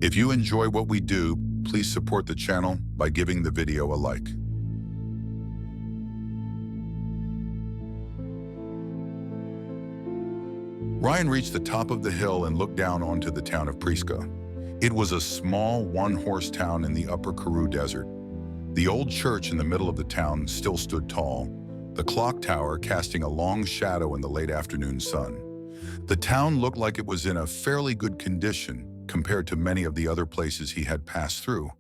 If you enjoy what we do, please support the channel by giving the video a like. Ryan reached the top of the hill and looked down onto the town of Prieska. It was a small one-horse town in the upper Karoo Desert. The old church in the middle of the town still stood tall, the clock tower casting a long shadow in the late afternoon sun. The town looked like it was in a fairly good condition compared to many of the other places he had passed through,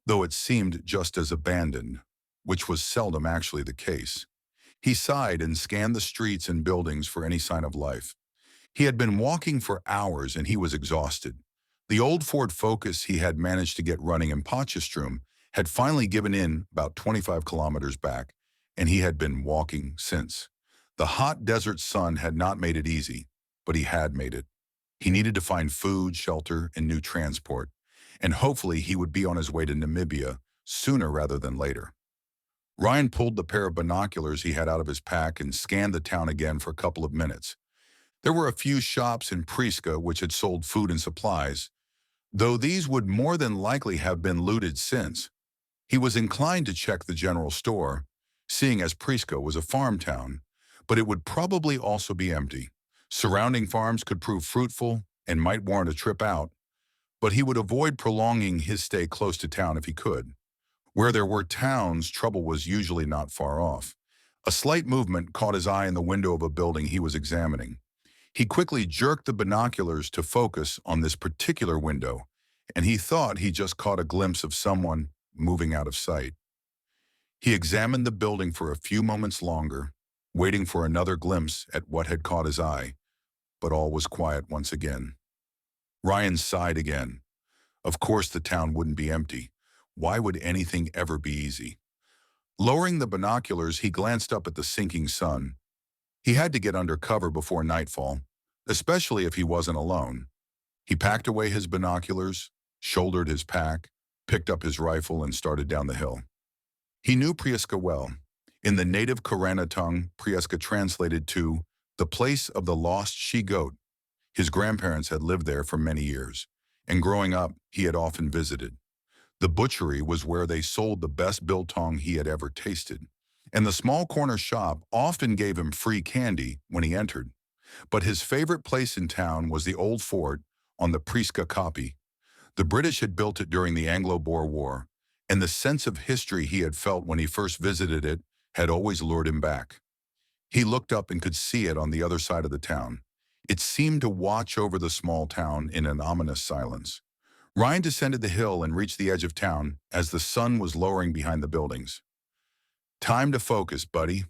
though it seemed just as abandoned, which was seldom actually the case. He sighed and scanned the streets and buildings for any sign of life. He had been walking for hours and he was exhausted. The old Ford Focus he had managed to get running in Potchefstroom had finally given in about 25 kilometers back, and he had been walking since. The hot desert sun had not made it easy, but he had made it. He needed to find food, shelter, and new transport, and hopefully he would be on his way to Namibia sooner rather than later. Ryan pulled the pair of binoculars he had out of his pack and scanned the town again for a couple of minutes. There were a few shops in Prieska which had sold food and supplies, though these would more than likely have been looted since. He was inclined to check the general store, seeing as Prieska was a farm town, but it would probably also be empty. Surrounding farms could prove fruitful and might warrant a trip out, but he would avoid prolonging his stay close to town if he could. Where there were towns, trouble was usually not far off. A slight movement caught his eye in the window of a building he was examining. He quickly jerked the binoculars to focus on this particular window, and he thought he just caught a glimpse of someone moving out of sight. He examined the building for a few moments longer, waiting for another glimpse at what had caught his eye, but all was quiet once again. Ryan sighed again. Of course the town wouldn't be empty. Why would anything ever be easy? Lowering the binoculars, he glanced up at the sinking sun. He had to get under cover before nightfall, especially if he wasn't alone. He packed away his binoculars, shouldered his pack, picked up his rifle, and started down the hill. He knew Prieska well. In the native Karana tongue, Prieska translated to the place of the lost she-goat. His grandparents had lived there for many years, and growing up, he had often visited. The butchery was where they sold the best biltong he had ever tasted, and the small corner shop often gave him free candy when he entered. But his favorite place in town was the old fort on the Prieska Kopje. The British had built it during the Anglo-Boer War, and the sense of history he had felt when he first visited it had always lured him back. He looked up and could see it on the other side of the town. It seemed to watch over the small town in an ominous silence. Ryan descended the hill and reached the edge of town as the sun was lowering behind the buildings. Time to focus, buddy.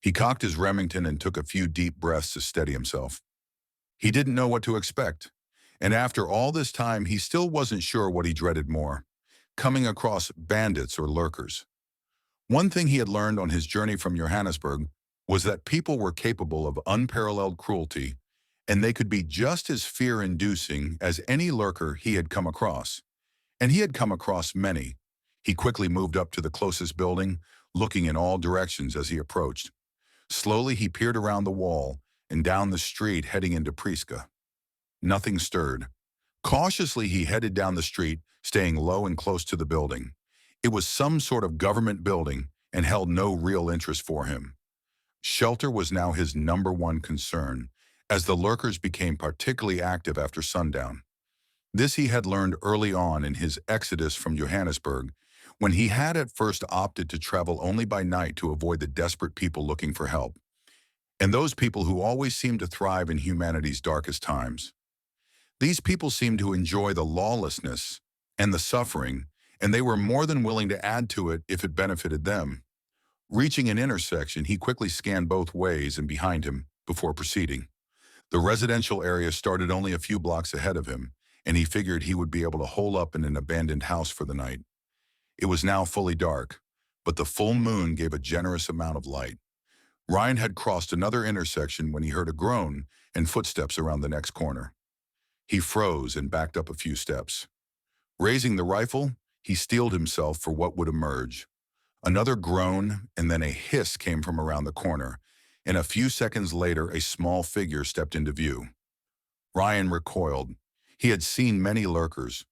He cocked his Remington and took a few deep breaths to steady himself. He didn't know what to expect, and after all this time, he still wasn't sure what he dreaded more, coming across bandits or lurkers. One thing he had learned on his journey from Johannesburg was that people were capable of unparalleled cruelty, and they could be just as fear-inducing as any lurker he had come across. And he had come across many. He quickly moved up to the closest building, looking in all directions as he approached. Slowly, he peered around the wall and down the street heading into Prieska. Nothing stirred. Cautiously, he headed down the street, staying low and close to the building. It was some sort of government building and held no real interest for him. Shelter was now his #1 concern, as the lurkers became particularly active after sundown. This he had learned early on in his exodus from Johannesburg, when he had at first opted to travel only by night to avoid the desperate people looking for help, and those people who always seemed to thrive in humanity's darkest times. These people seemed to enjoy the lawlessness and the suffering, and they were more than willing to add to it if it benefited them. Reaching an intersection, he quickly scanned both ways and behind him before proceeding. The residential area started only a few blocks ahead of him, and he figured he would be able to hole up in an abandoned house for the night. It was now fully dark, but the full moon gave a generous amount of light. Ryan had crossed another intersection when he heard a groan and footsteps around the next corner. He froze and backed up a few steps. Raising the rifle, he steeled himself for what would emerge. Another groan and then a hiss came from around the corner, and a few seconds later a small figure stepped into view. Ryan recoiled. He had seen many lurkers,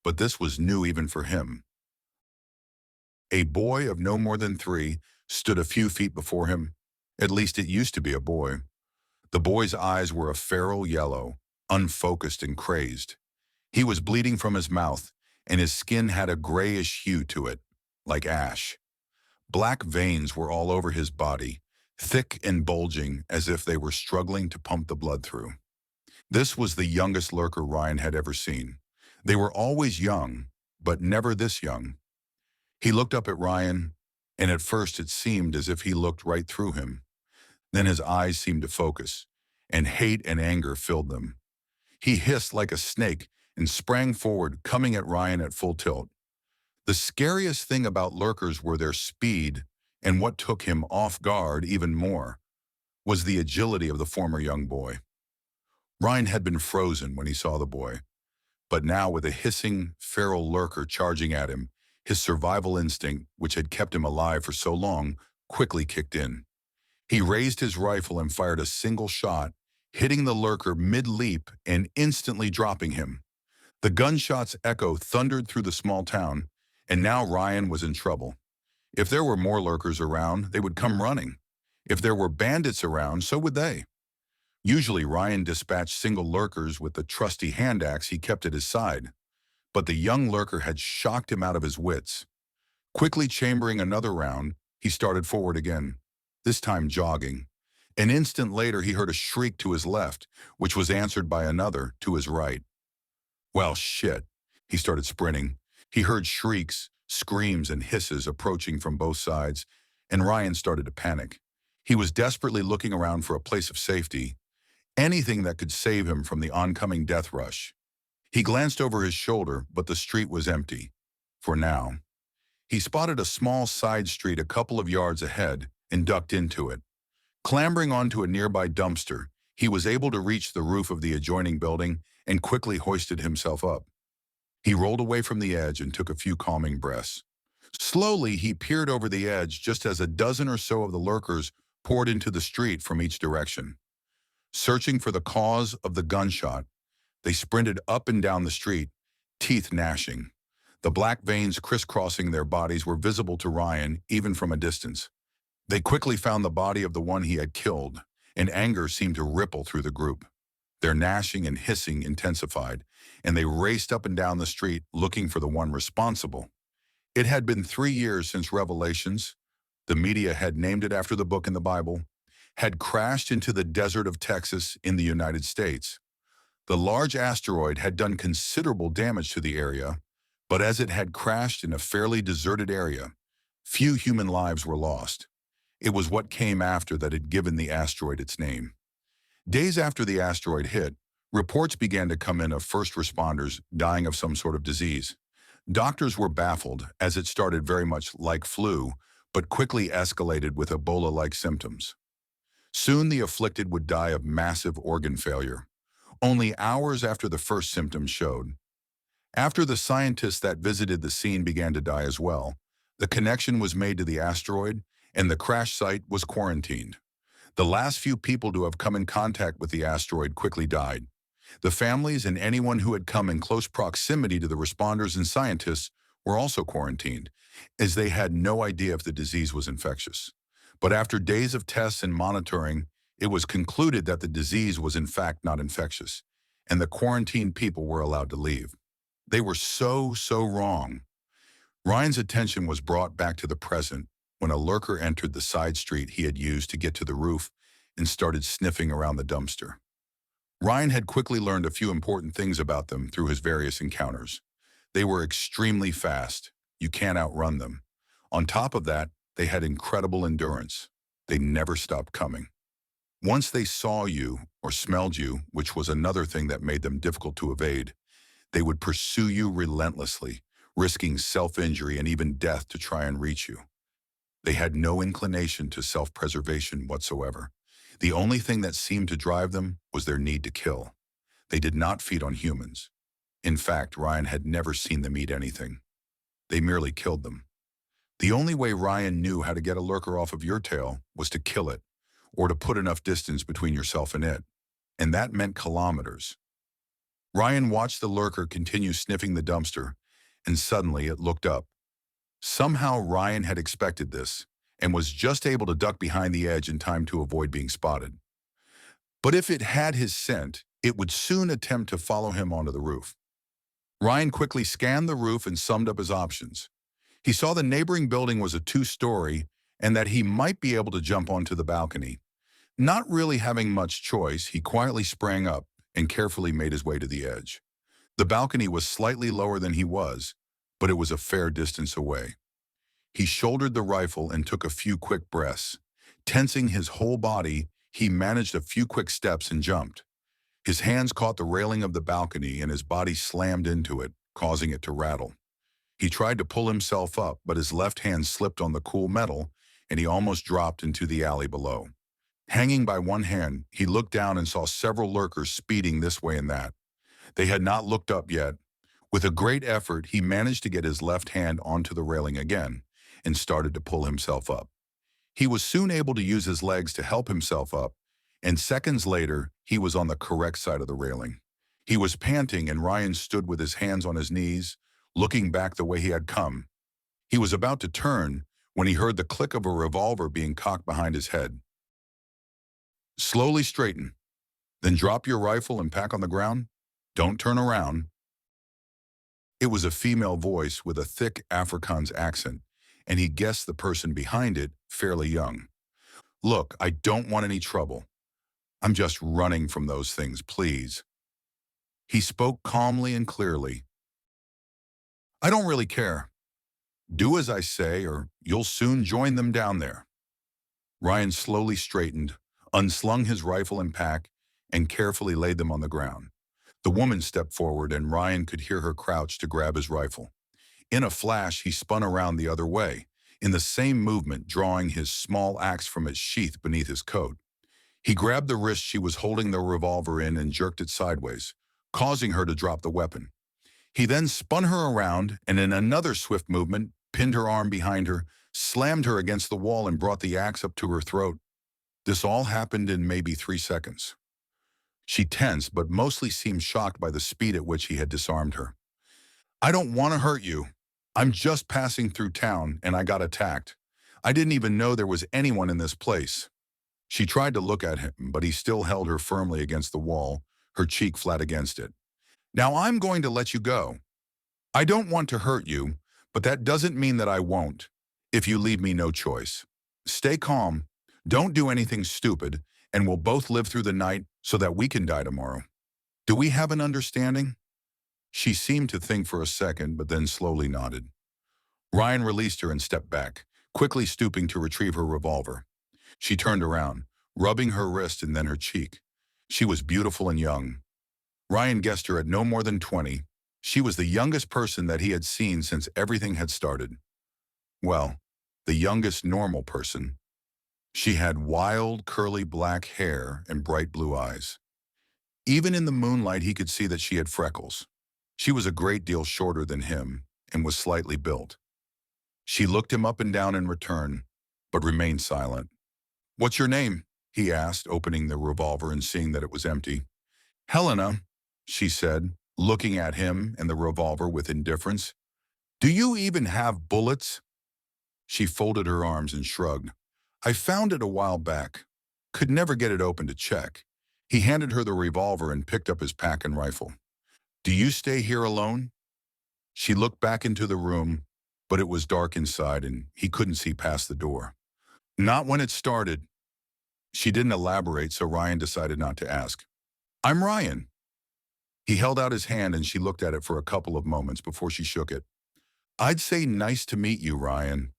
but this was new even for him. A boy of no more than 3 stood a few feet before him. At least it used to be a boy. The boy's eyes were a feral yellow, unfocused and crazed. He was bleeding from his mouth, and his skin had a grayish hue to it, like ash. Black veins were all over his body, thick and bulging as if they were struggling to pump the blood through. This was the youngest lurker Ryan had ever seen. They were always young, but never this young. He looked up at Ryan, and at first it seemed as if he looked right through him. Then his eyes seemed to focus, and hate and anger filled them. He hissed like a snake and sprang forward, coming at Ryan at full tilt. The scariest thing about lurkers were their speed, and what took him off guard even more was the agility of the former young boy. Ryan had been frozen when he saw the boy, but now with a hissing, feral lurker charging at him, his survival instinct, which had kept him alive for so long, quickly kicked in. He raised his rifle and fired a single shot, hitting the lurker mid-leap and instantly dropping him. The gunshot's echo thundered through the small town, and now Ryan was in trouble. If there were more lurkers around, they would come running. If there were bandits around, so would they. Usually Ryan dispatched single lurkers with the trusty hand axe he kept at his side, but the young lurker had shocked him out of his wits. Quickly chambering another round, he started forward again, this time jogging. An instant later he heard a shriek to his left, which was answered by another to his right. Well, shit. He started sprinting. He heard shrieks, screams, and hisses approaching from both sides, and Ryan started to panic. He was desperately looking around for a place of safety, anything that could save him from the oncoming death rush. He glanced over his shoulder, but the street was empty. For now. He spotted a small side street a couple of yards ahead and ducked into it. Clambering onto a nearby dumpster, he was able to reach the roof of the adjoining building and quickly hoisted himself up. He rolled away from the edge and took a few calming breaths. Slowly, he peered over the edge just as a dozen or so of the lurkers poured into the street from each direction. Searching for the cause of the gunshot, they sprinted up and down the street, teeth gnashing. The black veins crisscrossing their bodies were visible to Ryan even from a distance. They quickly found the body of the one he had killed, and anger seemed to ripple through the group. Their gnashing and hissing intensified, and they raced up and down the street looking for the one responsible. It had been 3 years since Revelations, the media had named it after the book in the Bible, had crashed into the desert of Texas in the United States. The large asteroid had done considerable damage to the area, but as it had crashed in a fairly deserted area, few human lives were lost. It was what came after that had given the asteroid its name. Days after the asteroid hit, reports began to come in of first responders dying of some sort of disease. Doctors were baffled as it started very much like flu, but quickly escalated with Ebola-like symptoms. Soon the afflicted would die of massive organ failure, only hours after the first symptoms showed. After the scientists that visited the scene began to die as well, the connection was made to the asteroid, and the crash site was quarantined. The last few people to have come in contact with the asteroid quickly died. The families and anyone who had come in close proximity to the responders and scientists were also quarantined, as they had no idea if the disease was infectious. But after days of tests and monitoring, it was concluded that the disease was in fact not infectious, and the quarantined people were allowed to leave. They were so wrong. Ryan's attention was brought back to the present when a lurker entered the side street he had used to get to the roof and started sniffing around the dumpster. Ryan had quickly learned a few important things about them through his various encounters. They were extremely fast. You can't outrun them. On top of that, they had incredible endurance. They never stopped coming. Once they saw you or smelled you, which was another thing that made them difficult to evade, they would pursue you relentlessly, risking self-injury and even death to try and reach you. They had no inclination to self-preservation whatsoever. The only thing that seemed to drive them was their need to kill. They did not feed on humans. In fact, Ryan had never seen them eat anything. They merely killed them. The only way Ryan knew how to get a lurker off of your tail was to kill it, or to put enough distance between yourself and it. And that meant kilometers. Ryan watched the lurker continue sniffing the dumpster, and suddenly it looked up. Somehow Ryan had expected this and was just able to duck behind the edge in time to avoid being spotted. But if it had his scent, it would soon attempt to follow him onto the roof. Ryan quickly scanned the roof and summed up his options. He saw the neighboring building was a two-story and that he might be able to jump onto the balcony. Not really having much choice, he quietly sprang up and carefully made his way to the edge. The balcony was slightly lower than he was, but it was a fair distance away. He shouldered the rifle and took a few quick breaths. Tensing his whole body, he managed a few quick steps and jumped. His hands caught the railing of the balcony and his body slammed into it, causing it to rattle. He tried to pull himself up, but his left hand slipped on the cool metal and he almost dropped into the alley below. Hanging by one hand, he looked down and saw several lurkers speeding this way and that. They had not looked up yet. With a great effort, he managed to get his left hand onto the railing again and started to pull himself up. He was soon able to use his legs to help himself up, and seconds later, he was on the correct side of the railing. He was panting, and Ryan stood with his hands on his knees, looking back the way he had come. He was about to turn when he heard the click of a revolver being cocked behind his head. "Slowly straighten, then drop your rifle and pack on the ground. Don't turn around." It was a female voice with a thick Afrikaans accent, and he guessed the person behind it fairly young. "Look, I don't want any trouble. I'm just running from those things, please." He spoke calmly and clearly. "I don't really care. Do as I say, or you'll soon join them down there." Ryan slowly straightened, unslung his rifle and pack, and carefully laid them on the ground. The woman stepped forward, and Ryan could hear her crouch to grab his rifle. In a flash, he spun around the other way, in the same movement drawing his small axe from its sheath beneath his coat. He grabbed the wrist she was holding the revolver in and jerked it sideways, causing her to drop the weapon. He then spun her around and in another swift movement, pinned her arm behind her, slammed her against the wall and brought the axe up to her throat. This all happened in maybe 3 seconds. She tensed, but mostly seemed shocked by the speed at which he had disarmed her. "I don't want to hurt you. I'm just passing through town and I got attacked. I didn't even know there was anyone in this place." She tried to look at him, but he still held her firmly against the wall, her cheek flat against it. "Now I'm going to let you go. I don't want to hurt you, but that doesn't mean that I won't, if you leave me no choice. Stay calm, don't do anything stupid, and we'll both live through the night so that we can die tomorrow. Do we have an understanding?" She seemed to think for a second, but then slowly nodded. Ryan released her and stepped back, quickly stooping to retrieve her revolver. She turned around, rubbing her wrist and then her cheek. She was beautiful and young. Ryan guessed her at no more than 20. She was the youngest person that he had seen since everything had started. Well, the youngest normal person. She had wild, curly black hair and bright blue eyes. Even in the moonlight, he could see that she had freckles. She was a great deal shorter than him and was slightly built. She looked him up and down in return, but remained silent. "What's your name?" he asked, opening the revolver and seeing that it was empty. "Helena," she said, looking at him and the revolver with indifference. "Do you even have bullets?" She folded her arms and shrugged. "I found it a while back. Could never get it open to check." He handed her the revolver and picked up his pack and rifle. "Do you stay here alone?" She looked back into the room, but it was dark inside and he couldn't see past the door. "Not when it started." She didn't elaborate, so Ryan decided not to ask. "I'm Ryan." He held out his hand and she looked at it for a couple of moments before she shook it. "I'd say nice to meet you, Ryan,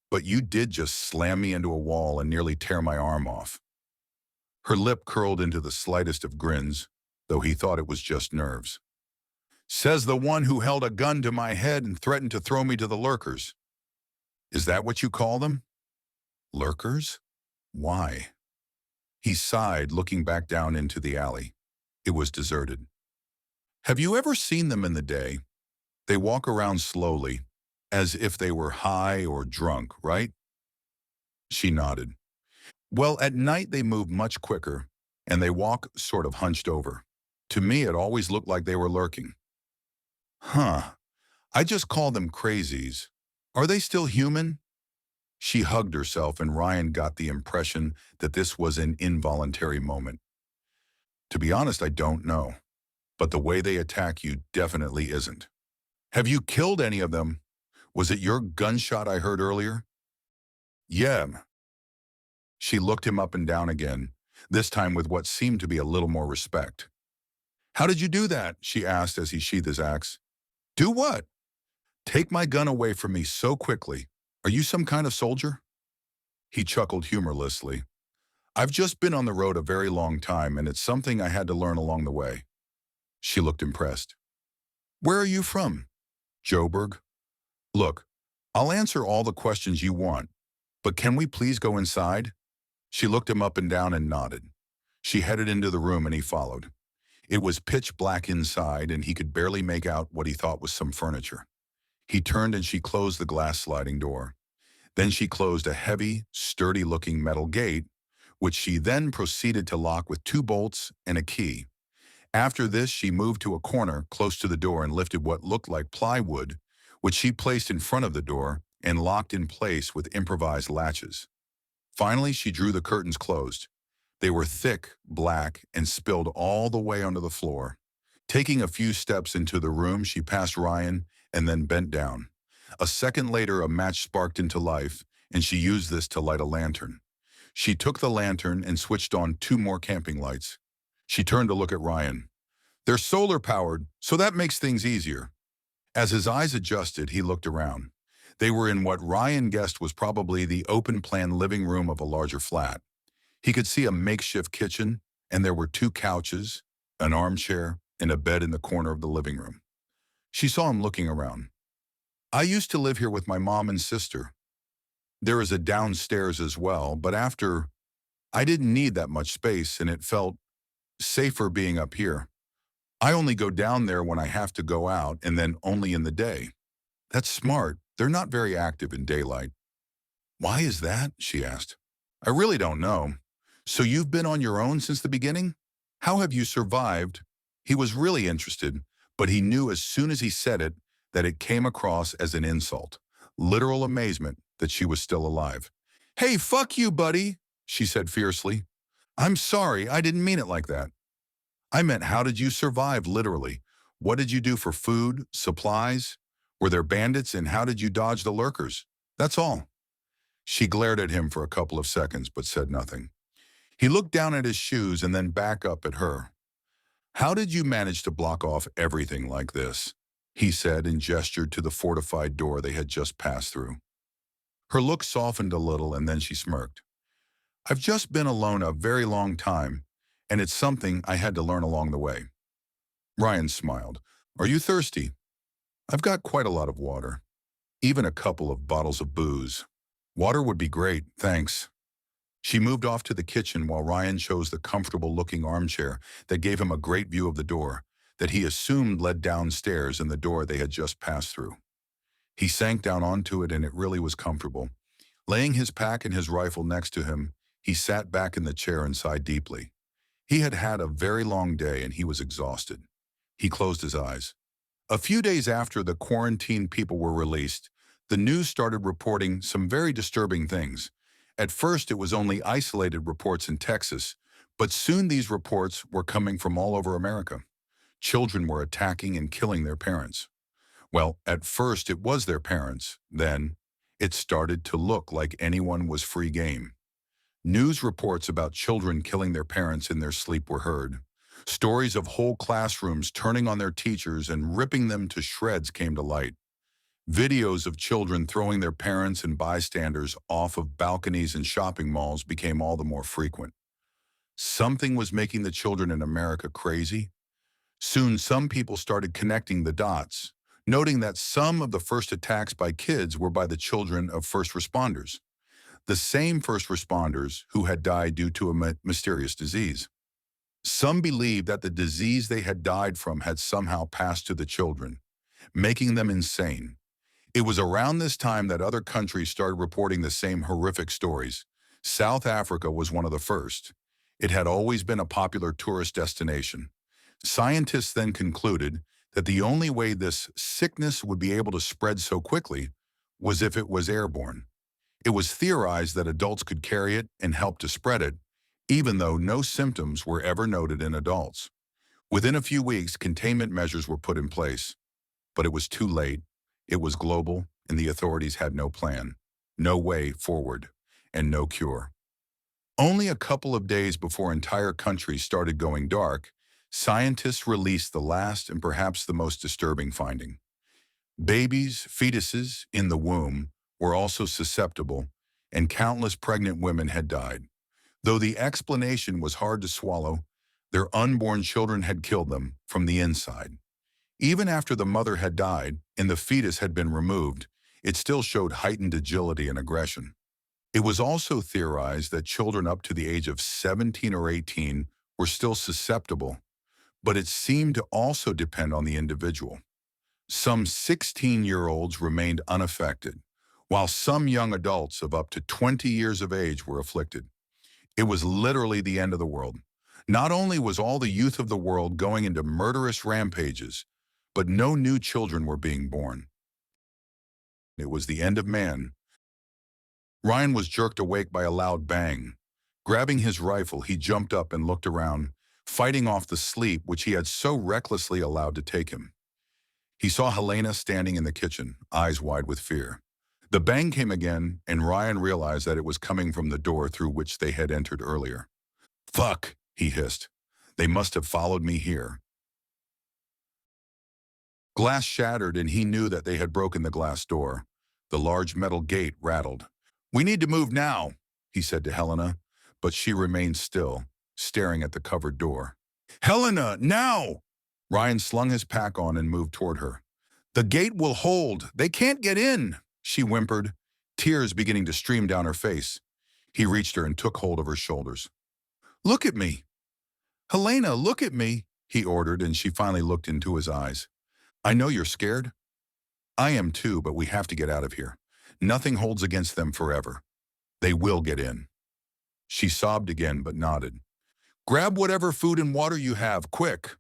but you did just slam me into a wall and nearly tear my arm off." Her lip curled into the slightest of grins, though he thought it was just nerves. "Says the one who held a gun to my head and threatened to throw me to the lurkers." "Is that what you call them?" "Lurkers? Why?" He sighed, looking back down into the alley. It was deserted. "Have you ever seen them in the day? They walk around slowly, as if they were high or drunk, right?" She nodded. "Well, at night they move much quicker, and they walk sort of hunched over. To me, it always looked like they were lurking." "Huh. I just call them crazies. Are they still human? She hugged herself, and Ryan got the impression that this was an involuntary moment. To be honest, I don't know. But the way they attack you definitely isn't. Have you killed any of them? Was it your gunshot I heard earlier? Yeah. She looked him up and down again, this time with what seemed to be a little more respect. How did you do that? She asked as he sheathed his axe. Do what? Take my gun away from me so quickly. Are you some kind of soldier? He chuckled humorlessly. I've just been on the road a very long time, and it's something I had to learn along the way. She looked impressed. Where are you from? Joburg. Look, I'll answer all the questions you want, but can we please go inside? She looked him up and down and nodded. She headed into the room and he followed. It was pitch black inside, and he could barely make out what he thought was some furniture. He turned and she closed the glass sliding door. Then she closed a heavy, sturdy-looking metal gate, which she then proceeded to lock with 2 bolts and a key. After this, she moved to a corner close to the door and lifted what looked like plywood, which she placed in front of the door and locked in place with improvised latches. Finally, she drew the curtains closed. They were thick, black, and spilled all the way onto the floor. Taking a few steps into the room, she passed Ryan and then bent down. A second later, a match sparked into life, and she used this to light a lantern. She took the lantern and switched on 2 more camping lights. She turned to look at Ryan. They're solar-powered, so that makes things easier. As his eyes adjusted, he looked around. They were in what Ryan guessed was probably the open-plan living room of a larger flat. He could see a makeshift kitchen, and there were 2 couches, an armchair, and a bed in the corner of the living room. She saw him looking around. I used to live here with my mom and sister. There is a downstairs as well, but I didn't need that much space, and it felt safer being up here. I only go down there when I have to go out, and then only in the day. That's smart. They're not very active in daylight. Why is that? She asked. I really don't know. So you've been on your own since the beginning? How have you survived? He was really interested, but he knew as soon as he said it that it came across as an insult, literal amazement that she was still alive. Hey, fuck you, buddy, she said fiercely. I'm sorry, I didn't mean it like that. I meant, how did you survive, literally? What did you do for food, supplies? Were there bandits, and how did you dodge the lurkers? That's all. She glared at him for a couple of seconds, but said nothing. He looked down at his shoes and then back up at her. How did you manage to block off everything like this? He said and gestured to the fortified door they had just passed through. Her look softened a little, and then she smirked. I've just been alone a very long time, and it's something I had to learn along the way. Ryan smiled. Are you thirsty? I've got quite a lot of water, even a couple of bottles of booze. Water would be great, thanks. She moved off to the kitchen while Ryan chose the comfortable-looking armchair that gave him a great view of the door, that he assumed led downstairs and the door they had just passed through. He sank down onto it, and it really was comfortable. Laying his pack and his rifle next to him, he sat back in the chair and sighed deeply. He had had a very long day, and he was exhausted. He closed his eyes. A few days after the quarantined people were released, the news started reporting some very disturbing things. At first, it was only isolated reports in Texas, but soon these reports were coming from all over America. Children were attacking and killing their parents. Well, at first it was their parents. Then it started to look like anyone was free game. News reports about children killing their parents in their sleep were heard. Stories of whole classrooms turning on their teachers and ripping them to shreds came to light. Videos of children throwing their parents and bystanders off of balconies in shopping malls became all the more frequent. Something was making the children in America crazy. Soon, some people started connecting the dots, noting that some of the first attacks by kids were by the children of first responders, the same first responders who had died due to a mysterious disease. Some believed that the disease they had died from had somehow passed to the children, making them insane. It was around this time that other countries started reporting the same horrific stories. South Africa was one of the first. It had always been a popular tourist destination. Scientists then concluded that the only way this sickness would be able to spread so quickly was if it was airborne. It was theorized that adults could carry it and help to spread it, even though no symptoms were ever noted in adults. Within a few weeks, containment measures were put in place, but it was too late. It was global, and the authorities had no plan, no way forward, and no cure. Only a couple of days before entire countries started going dark, scientists released the last and perhaps the most disturbing finding. Babies, fetuses in the womb, were also susceptible, and countless pregnant women had died. Though the explanation was hard to swallow, their unborn children had killed them from the inside. Even after the mother had died and the fetus had been removed, it still showed heightened agility and aggression. It was also theorized that children up to the age of 17 or 18 were still susceptible, but it seemed to also depend on the individual. Some 16-year-olds remained unaffected, while some young adults of up to 20 years of age were afflicted. It was literally the end of the world. Not only was all the youth of the world going into murderous rampages, but no new children were being born. It was the end of man. Ryan was jerked awake by a loud bang. Grabbing his rifle, he jumped up and looked around, fighting off the sleep which he had so recklessly allowed to take him. He saw Helena standing in the kitchen, eyes wide with fear. The bang came again, and Ryan realized that it was coming from the door through which they had entered earlier. "Fuck," he hissed. "They must have followed me here." Glass shattered, and he knew that they had broken the glass door. The large metal gate rattled. "We need to move now," he said to Helena, but she remained still, staring at the covered door. "Helena, now!" Ryan slung his pack on and moved toward her. "The gate will hold. They can't get in," she whimpered, tears beginning to stream down her face. He reached her and took hold of her shoulders. "Look at me. Helena, look at me," he ordered, and she finally looked into his eyes. "I know you're scared. I am too, but we have to get out of here. Nothing holds against them forever. They will get in." She sobbed again, but nodded. "Grab whatever food and water you have, quick."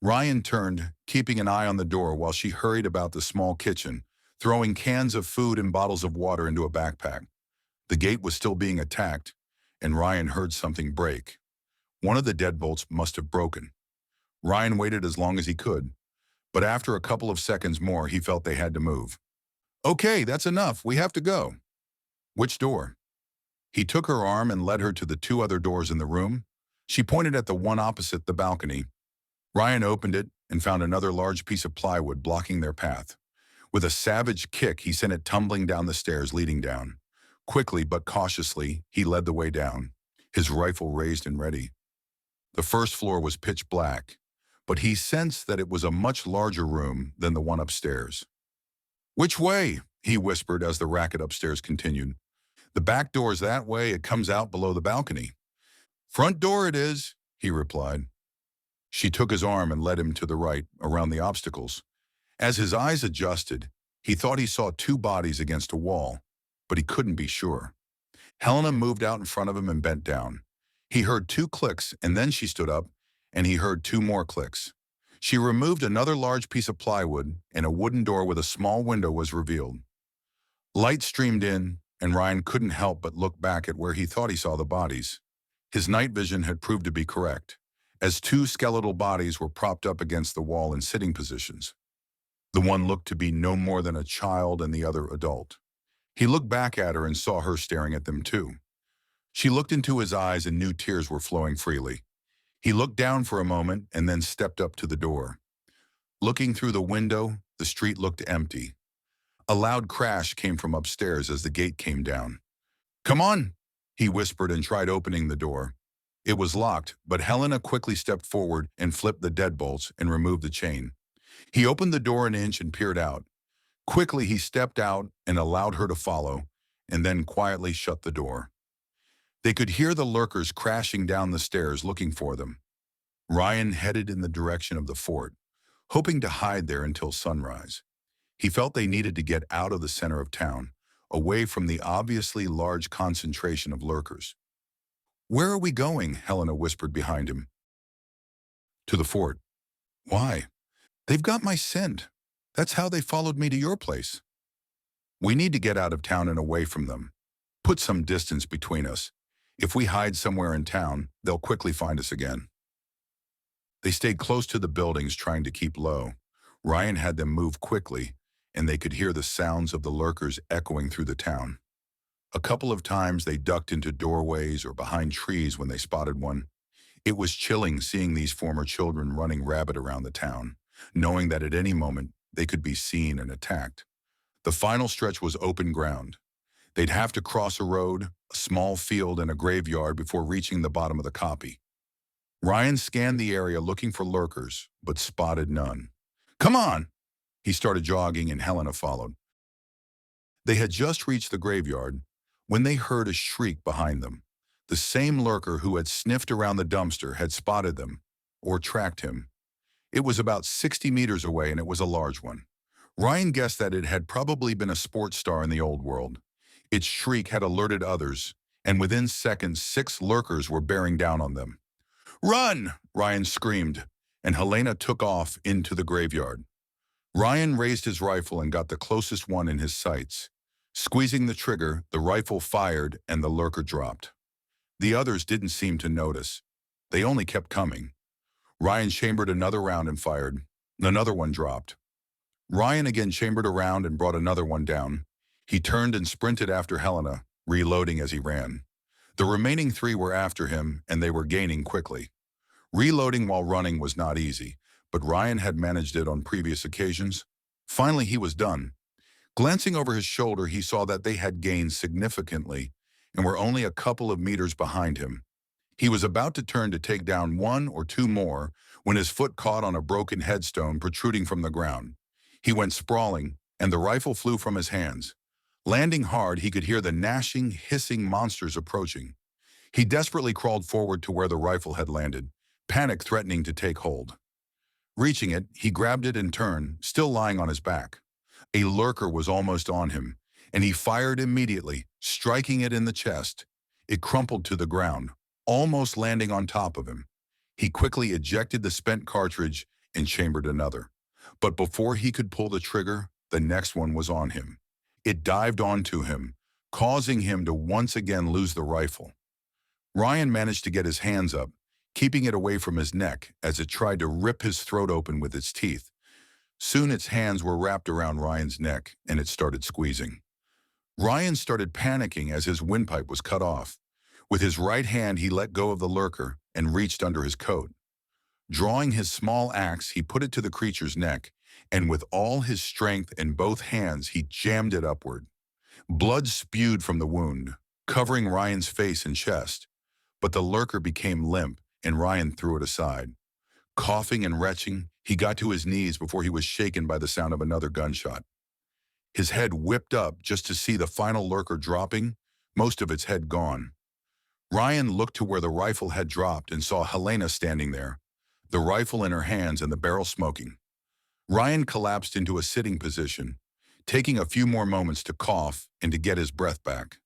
Ryan turned, keeping an eye on the door while she hurried about the small kitchen, throwing cans of food and bottles of water into a backpack. The gate was still being attacked, and Ryan heard something break. One of the deadbolts must have broken. Ryan waited as long as he could, but after a couple of seconds more, he felt they had to move. "Okay, that's enough. We have to go." "Which door?" He took her arm and led her to the two other doors in the room. She pointed at the one opposite the balcony. Ryan opened it and found another large piece of plywood blocking their path. With a savage kick, he sent it tumbling down the stairs leading down. Quickly but cautiously, he led the way down, his rifle raised and ready. The first floor was pitch black, but he sensed that it was a much larger room than the one upstairs. "Which way?" he whispered as the racket upstairs continued. "The back door's that way. It comes out below the balcony." "Front door it is," he replied. She took his arm and led him to the right, around the obstacles. As his eyes adjusted, he thought he saw two bodies against a wall, but he couldn't be sure. Helena moved out in front of him and bent down. He heard two clicks, and then she stood up, and he heard two more clicks. She removed another large piece of plywood, and a wooden door with a small window was revealed. Light streamed in, and Ryan couldn't help but look back at where he thought he saw the bodies. His night vision had proved to be correct, as two skeletal bodies were propped up against the wall in sitting positions. The one looked to be no more than a child and the other adult. He looked back at her and saw her staring at them too. She looked into his eyes and knew tears were flowing freely. He looked down for a moment and then stepped up to the door. Looking through the window, the street looked empty. A loud crash came from upstairs as the gate came down. "Come on," he whispered and tried opening the door. It was locked, but Helena quickly stepped forward and flipped the deadbolts and removed the chain. He opened the door an inch and peered out. Quickly, he stepped out and allowed her to follow, and then quietly shut the door. They could hear the lurkers crashing down the stairs looking for them. Ryan headed in the direction of the fort, hoping to hide there until sunrise. He felt they needed to get out of the center of town, away from the obviously large concentration of lurkers. "Where are we going?" Helena whispered behind him. "To the fort." "Why?" They've got my scent. That's how they followed me to your place. We need to get out of town and away from them. Put some distance between us. If we hide somewhere in town, they'll quickly find us again. They stayed close to the buildings, trying to keep low. Ryan had them move quickly, and they could hear the sounds of the lurkers echoing through the town. A couple of times they ducked into doorways or behind trees when they spotted one. It was chilling seeing these former children running rabbit around the town, knowing that at any moment they could be seen and attacked. The final stretch was open ground. They'd have to cross a road, a small field, and a graveyard before reaching the bottom of the copy. Ryan scanned the area looking for lurkers, but spotted none. Come on! He started jogging and Helena followed. They had just reached the graveyard when they heard a shriek behind them. The same lurker who had sniffed around the dumpster had spotted them, or tracked him. It was about 60 meters away and it was a large one. Ryan guessed that it had probably been a sports star in the old world. Its shriek had alerted others, and within seconds 6 lurkers were bearing down on them. Run! Ryan screamed, and Helena took off into the graveyard. Ryan raised his rifle and got the closest one in his sights. Squeezing the trigger, the rifle fired and the lurker dropped. The others didn't seem to notice. They only kept coming. Ryan chambered another round and fired. Another one dropped. Ryan again chambered a round and brought another one down. He turned and sprinted after Helena, reloading as he ran. The remaining 3 were after him, and they were gaining quickly. Reloading while running was not easy, but Ryan had managed it on previous occasions. Finally, he was done. Glancing over his shoulder, he saw that they had gained significantly and were only a couple of meters behind him. He was about to turn to take down 1 or 2 more when his foot caught on a broken headstone protruding from the ground. He went sprawling, and the rifle flew from his hands. Landing hard, he could hear the gnashing, hissing monsters approaching. He desperately crawled forward to where the rifle had landed, panic threatening to take hold. Reaching it, he grabbed it and turned, still lying on his back. A lurker was almost on him, and he fired immediately, striking it in the chest. It crumpled to the ground, almost landing on top of him. He quickly ejected the spent cartridge and chambered another. But before he could pull the trigger, the next one was on him. It dived onto him, causing him to once again lose the rifle. Ryan managed to get his hands up, keeping it away from his neck as it tried to rip his throat open with its teeth. Soon its hands were wrapped around Ryan's neck, and it started squeezing. Ryan started panicking as his windpipe was cut off. With his right hand, he let go of the lurker and reached under his coat. Drawing his small axe, he put it to the creature's neck, and with all his strength in both hands, he jammed it upward. Blood spewed from the wound, covering Ryan's face and chest, but the lurker became limp, and Ryan threw it aside. Coughing and retching, he got to his knees before he was shaken by the sound of another gunshot. His head whipped up just to see the final lurker dropping, most of its head gone. Ryan looked to where the rifle had dropped and saw Helena standing there, the rifle in her hands and the barrel smoking. Ryan collapsed into a sitting position, taking a few more moments to cough and to get his breath back.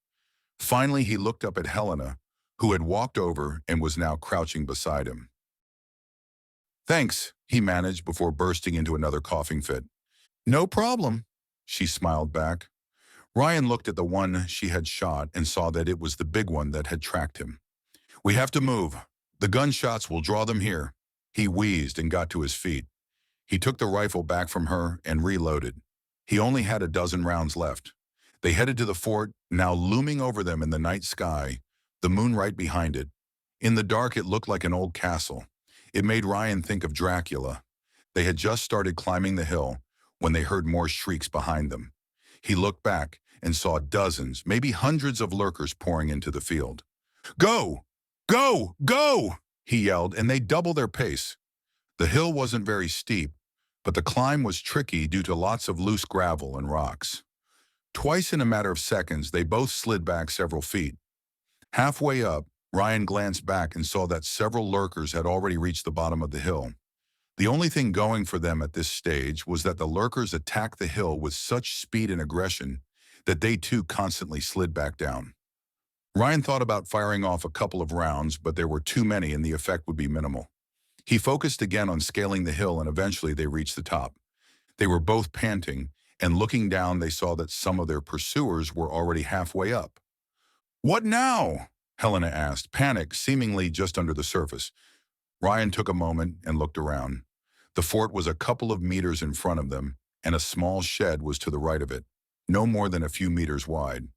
Finally, he looked up at Helena, who had walked over and was now crouching beside him. Thanks, he managed before bursting into another coughing fit. No problem, she smiled back. Ryan looked at the one she had shot and saw that it was the big one that had tracked him. We have to move. The gunshots will draw them here. He wheezed and got to his feet. He took the rifle back from her and reloaded. He only had a dozen rounds left. They headed to the fort, now looming over them in the night sky, the moon right behind it. In the dark, it looked like an old castle. It made Ryan think of Dracula. They had just started climbing the hill when they heard more shrieks behind them. He looked back and saw dozens, maybe hundreds of lurkers pouring into the field. Go! Go! Go! He yelled, and they doubled their pace. The hill wasn't very steep, but the climb was tricky due to lots of loose gravel and rocks. Twice in a matter of seconds, they both slid back several feet. Halfway up, Ryan glanced back and saw that several lurkers had already reached the bottom of the hill. The only thing going for them at this stage was that the lurkers attacked the hill with such speed and aggression that they too constantly slid back down. Ryan thought about firing off a couple of rounds, but there were too many and the effect would be minimal. He focused again on scaling the hill, and eventually they reached the top. They were both panting, and looking down they saw that some of their pursuers were already halfway up. "What now?" Helena asked, panic seemingly just under the surface. Ryan took a moment and looked around. The fort was a couple of meters in front of them, and a small shed was to the right of it, no more than a few meters wide.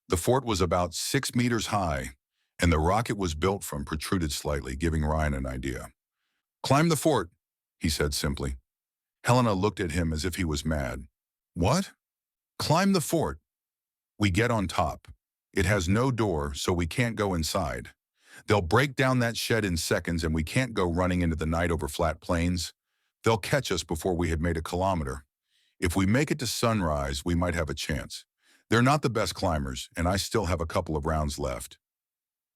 The fort was about 6 meters high, and the rock it was built from protruded slightly, giving Ryan an idea. "Climb the fort," he said simply. Helena looked at him as if he was mad. "What?" "Climb the fort. We get on top. It has no door, so we can't go inside. They'll break down that shed in seconds, and we can't go running into the night over flat plains. They'll catch us before we had made a kilometer. If we make it to sunrise, we might have a chance. They're not the best climbers, and I still have a couple of rounds left."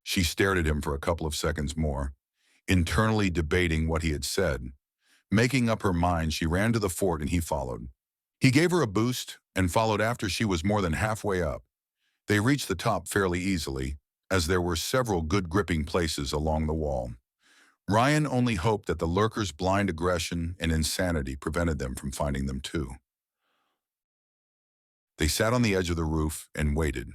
She stared at him for a couple of seconds more, internally debating what he had said. Making up her mind, she ran to the fort and he followed. He gave her a boost and followed after she was more than halfway up. They reached the top fairly easily, as there were several good gripping places along the wall. Ryan only hoped that the lurkers' blind aggression and insanity prevented them from finding them too. They sat on the edge of the roof and waited.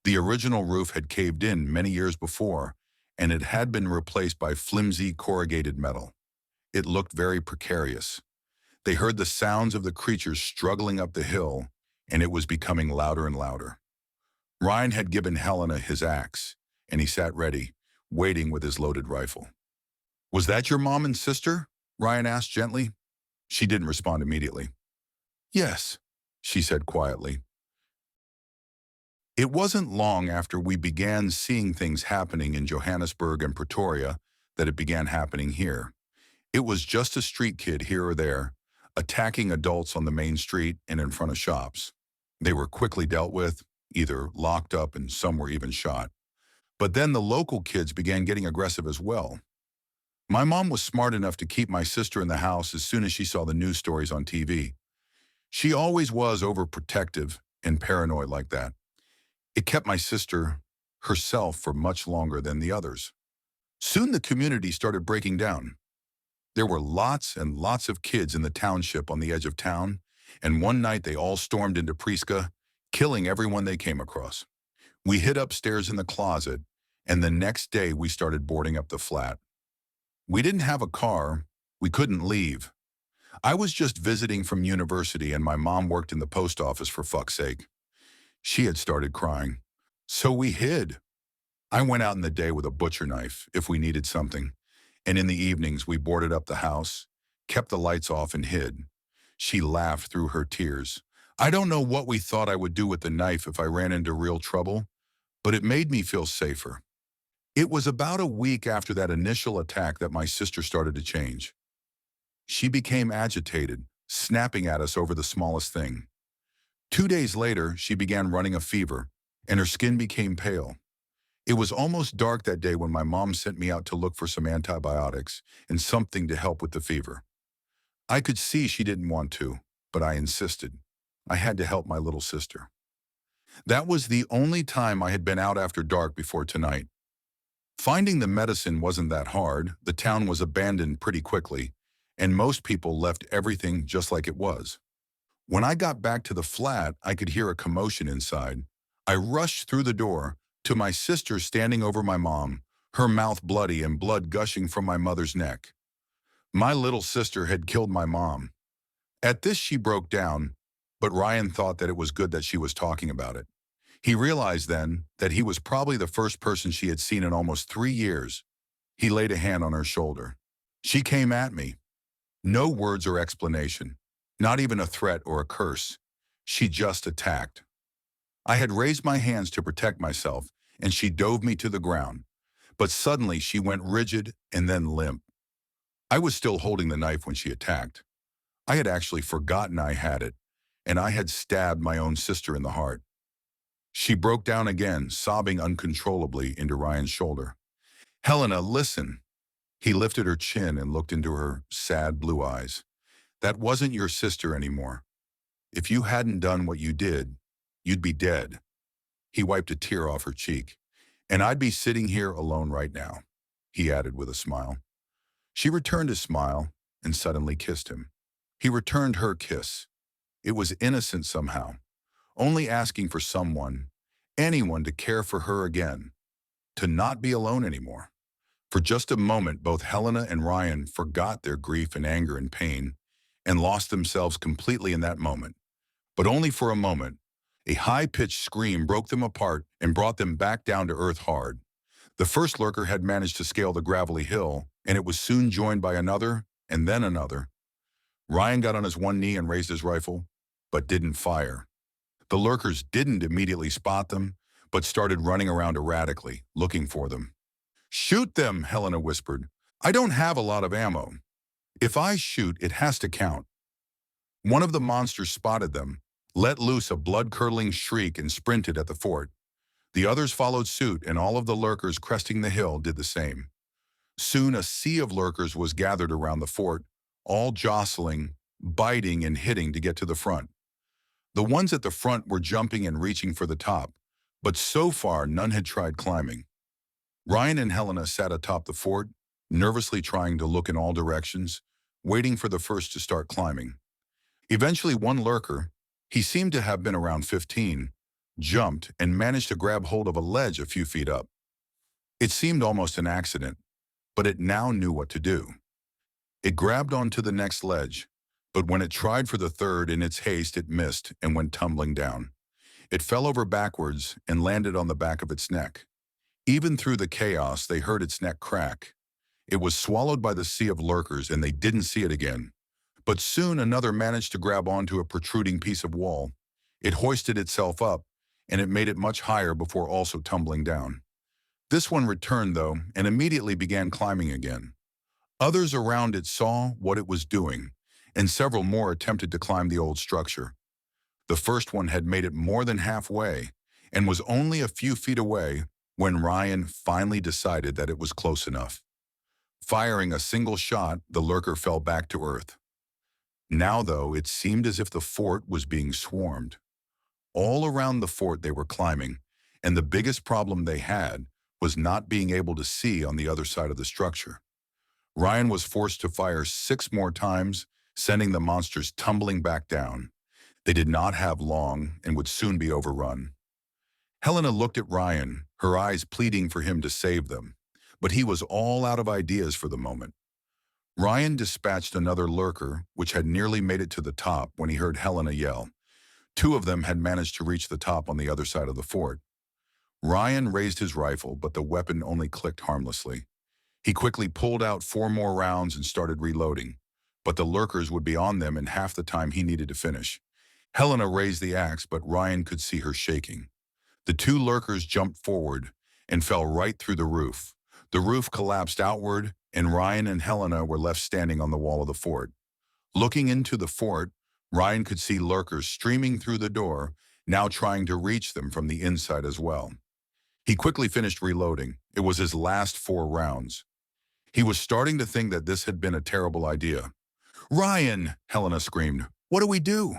The original roof had caved in many years before, and it had been replaced by flimsy corrugated metal. It looked very precarious. They heard the sounds of the creatures struggling up the hill, and it was becoming louder and louder. Ryan had given Helena his axe, and he sat ready, waiting with his loaded rifle. "Was that your mom and sister?" Ryan asked gently. She didn't respond immediately. "Yes," she said quietly. It wasn't long after we began seeing things happening in Johannesburg and Pretoria that it began happening here. It was just a street kid here or there, attacking adults on the main street and in front of shops. They were quickly dealt with, either locked up, and some were even shot. But then the local kids began getting aggressive as well. My mom was smart enough to keep my sister in the house as soon as she saw the news stories on TV. She always was overprotective and paranoid like that. It kept my sister herself for much longer than the others. Soon the community started breaking down. There were lots and lots of kids in the township on the edge of town, and one night they all stormed into Prieska, killing everyone they came across. We hid upstairs in the closet, and the next day we started boarding up the flat. We didn't have a car. We couldn't leave. I was just visiting from university, and my mom worked in the post office, for fuck's sake. She had started crying. So we hid. I went out in the day with a butcher knife if we needed something, and in the evenings we boarded up the house, kept the lights off, and hid. She laughed through her tears. I don't know what we thought I would do with the knife if I ran into real trouble, but it made me feel safer. It was about a week after that initial attack that my sister started to change. She became agitated, snapping at us over the smallest thing. 2 days later, she began running a fever, and her skin became pale. It was almost dark that day when my mom sent me out to look for some antibiotics and something to help with the fever. I could see she didn't want to, but I insisted. I had to help my little sister. That was the only time I had been out after dark before tonight. Finding the medicine wasn't that hard. The town was abandoned pretty quickly, and most people left everything just like it was. When I got back to the flat, I could hear a commotion inside. I rushed through the door to my sister standing over my mom, her mouth bloody and blood gushing from my mother's neck. My little sister had killed my mom. At this, she broke down, but Ryan thought that it was good that she was talking about it. He realized then that he was probably the first person she had seen in almost 3 years. He laid a hand on her shoulder. She came at me. No words or explanation. Not even a threat or a curse. She just attacked. I had raised my hands to protect myself, and she dove me to the ground. But suddenly she went rigid and then limp. I was still holding the knife when she attacked. I had actually forgotten I had it, and I had stabbed my own sister in the heart. She broke down again, sobbing uncontrollably into Ryan's shoulder. "Helena, listen." He lifted her chin and looked into her sad blue eyes. "That wasn't your sister anymore. If you hadn't done what you did, you'd be dead." He wiped a tear off her cheek. "And I'd be sitting here alone right now," he added with a smile. She returned his smile and suddenly kissed him. He returned her kiss. It was innocent somehow, only asking for someone, anyone to care for her again, to not be alone anymore. For just a moment, both Helena and Ryan forgot their grief and anger and pain and lost themselves completely in that moment. But only for a moment. A high-pitched scream broke them apart and brought them back down to earth hard. The first lurker had managed to scale the gravelly hill, and it was soon joined by another, and then another. Ryan got on his one knee and raised his rifle, but didn't fire. The lurkers didn't immediately spot them, but started running around erratically, looking for them. "Shoot them," Helena whispered. "I don't have a lot of ammo. If I shoot, it has to count." One of the monsters spotted them, let loose a blood-curdling shriek and sprinted at the fort. The others followed suit, and all of the lurkers cresting the hill did the same. Soon a sea of lurkers was gathered around the fort, all jostling, biting, and hitting to get to the front. The ones at the front were jumping and reaching for the top, but so far none had tried climbing. Ryan and Helena sat atop the fort, nervously trying to look in all directions, waiting for the first to start climbing. Eventually one lurker, he seemed to have been around 15, jumped and managed to grab hold of a ledge a few feet up. It seemed almost an accident, but it now knew what to do. It grabbed onto the next ledge, but when it tried for the third in its haste, it missed and went tumbling down. It fell over backwards and landed on the back of its neck. Even through the chaos, they heard its neck crack. It was swallowed by the sea of lurkers, and they didn't see it again. But soon another managed to grab onto a protruding piece of wall. It hoisted itself up, and it made it much higher before also tumbling down. This one returned, though, and immediately began climbing again. Others around it saw what it was doing, and several more attempted to climb the old structure. The first one had made it more than halfway, and was only a few feet away when Ryan finally decided that it was close enough. Firing a single shot, the lurker fell back to earth. Now, though, it seemed as if the fort was being swarmed. All around the fort they were climbing, and the biggest problem they had was not being able to see on the other side of the structure. Ryan was forced to fire 6 more times, sending the monsters tumbling back down. They did not have long and would soon be overrun. Helena looked at Ryan, her eyes pleading for him to save them, but he was all out of ideas for the moment. Ryan dispatched another lurker, which had nearly made it to the top when he heard Helena yell. 2 of them had managed to reach the top on the other side of the fort. Ryan raised his rifle, but the weapon only clicked harmlessly. He quickly pulled out 4 more rounds and started reloading, but the lurkers would be on them in half the time he needed to finish. Helena raised the axe, but Ryan could see her shaking. The 2 lurkers jumped forward and fell right through the roof. The roof collapsed outward, and Ryan and Helena were left standing on the wall of the fort. Looking into the fort, Ryan could see lurkers streaming through the door, now trying to reach them from the inside as well. He quickly finished reloading. It was his last 4 rounds. He was starting to think that this had been a terrible idea. "Ryan!" Helena screamed. "What do we do?"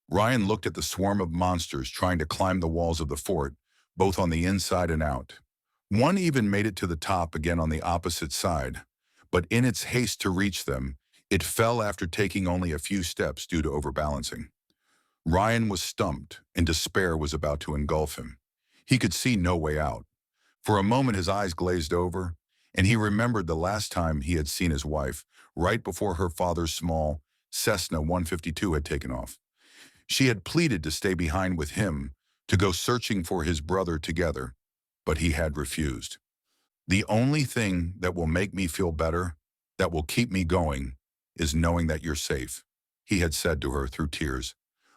Ryan looked at the swarm of monsters trying to climb the walls of the fort, both on the inside and out. One even made it to the top again on the opposite side, but in its haste to reach them, it fell after taking only a few steps due to overbalancing. Ryan was stumped, and despair was about to engulf him. He could see no way out. For a moment his eyes glazed over, and he remembered the last time he had seen his wife, right before her father's small Cessna 152 had taken off. She had pleaded to stay behind with him, to go searching for his brother together, but he had refused. "The only thing that will make me feel better, that will keep me going, is knowing that you're safe," he had said to her through tears.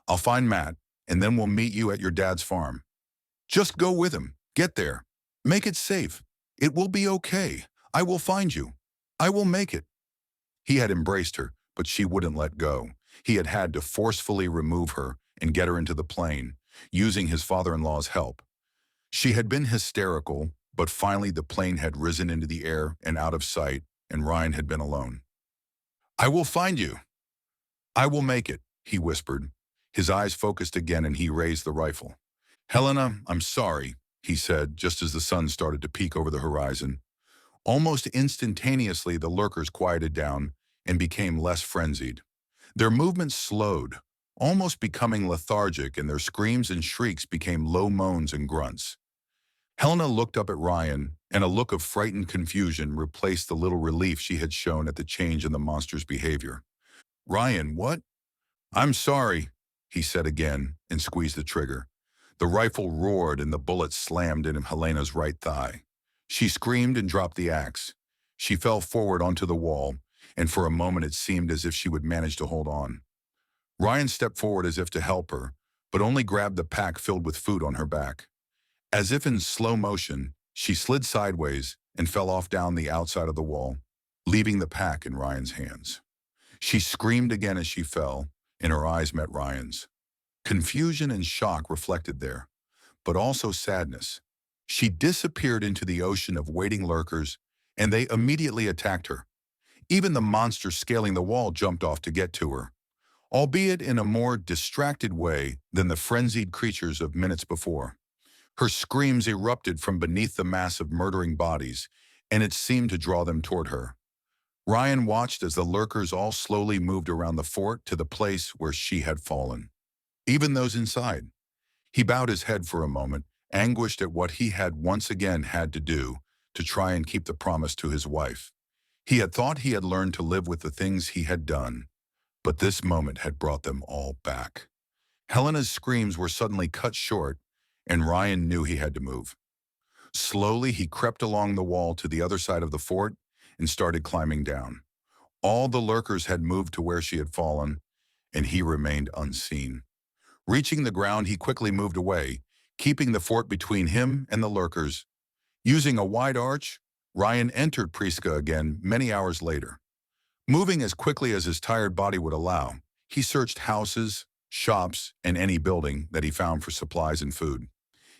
"I'll find Matt, and then we'll meet you at your dad's farm. Just go with him. Get there. Make it safe. It will be okay. I will find you. I will make it." He had embraced her, but she wouldn't let go. He had had to forcefully remove her and get her into the plane, using his father-in-law's help. She had been hysterical, but finally the plane had risen into the air and out of sight, and Ryan had been alone. "I will find you. I will make it," he whispered. His eyes focused again, and he raised the rifle. "Helena, I'm sorry," he said, just as the sun started to peek over the horizon. Almost instantaneously, the lurkers quieted down and became less frenzied. Their movements slowed, almost becoming lethargic, and their screams and shrieks became low moans and grunts. Helena looked up at Ryan, and a look of frightened confusion replaced the little relief she had shown at the change in the monster's behavior. "Ryan, what?" "I'm sorry," he said again, and squeezed the trigger. The rifle roared and the bullet slammed into Helena's right thigh. She screamed and dropped the axe. She fell forward onto the wall, and for a moment it seemed as if she would manage to hold on. Ryan stepped forward as if to help her, but only grabbed the pack filled with food on her back. As if in slow motion, she slid sideways and fell off down the outside of the wall, leaving the pack in Ryan's hands. She screamed again as she fell, and her eyes met Ryan's. Confusion and shock reflected there, but also sadness. She disappeared into the ocean of waiting lurkers, and they immediately attacked her. Even the monster scaling the wall jumped off to get to her, albeit in a more distracted way than the frenzied creatures of minutes before. Her screams erupted from beneath the mass of murdering bodies, and it seemed to draw them toward her. Ryan watched as the lurkers all slowly moved around the fort to the place where she had fallen. Even those inside. He bowed his head for a moment, anguished at what he had once again had to do to try and keep the promise to his wife. He had thought he had learned to live with the things he had done, but this moment had brought them all back. Helena's screams were suddenly cut short, and Ryan knew he had to move. Slowly, he crept along the wall to the other side of the fort and started climbing down. All the lurkers had moved to where she had fallen, and he remained unseen. Reaching the ground, he quickly moved away, keeping the fort between him and the lurkers. Using a wide arch, Ryan entered Prieska again many hours later. Moving as quickly as his tired body would allow, he searched houses, shops, and any building that he found for supplies and food.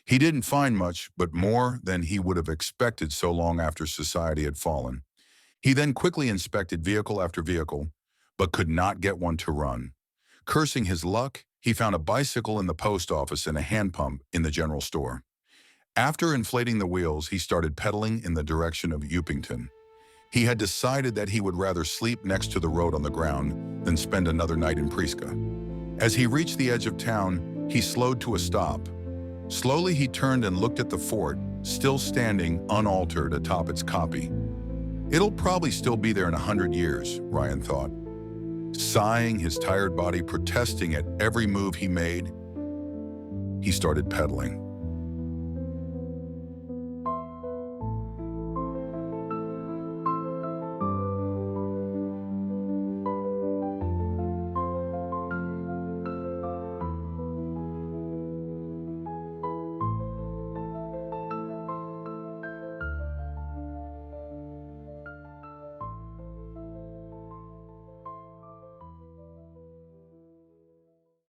He didn't find much, but more than he would have expected so long after society had fallen. He then quickly inspected vehicle after vehicle, but could not get one to run. Cursing his luck, he found a bicycle in the post office and a hand pump in the general store. After inflating the wheels, he started pedaling in the direction of Upington. He had decided that he would rather sleep next to the road on the ground than spend another night in Prieska. As he reached the edge of town, he slowed to a stop. Slowly, he turned and looked at the fort, still standing unaltered atop its copy. "It'll probably still be there in 100 years, Ryan thought. Sighing, his tired body protesting at every move he made, he started pedaling.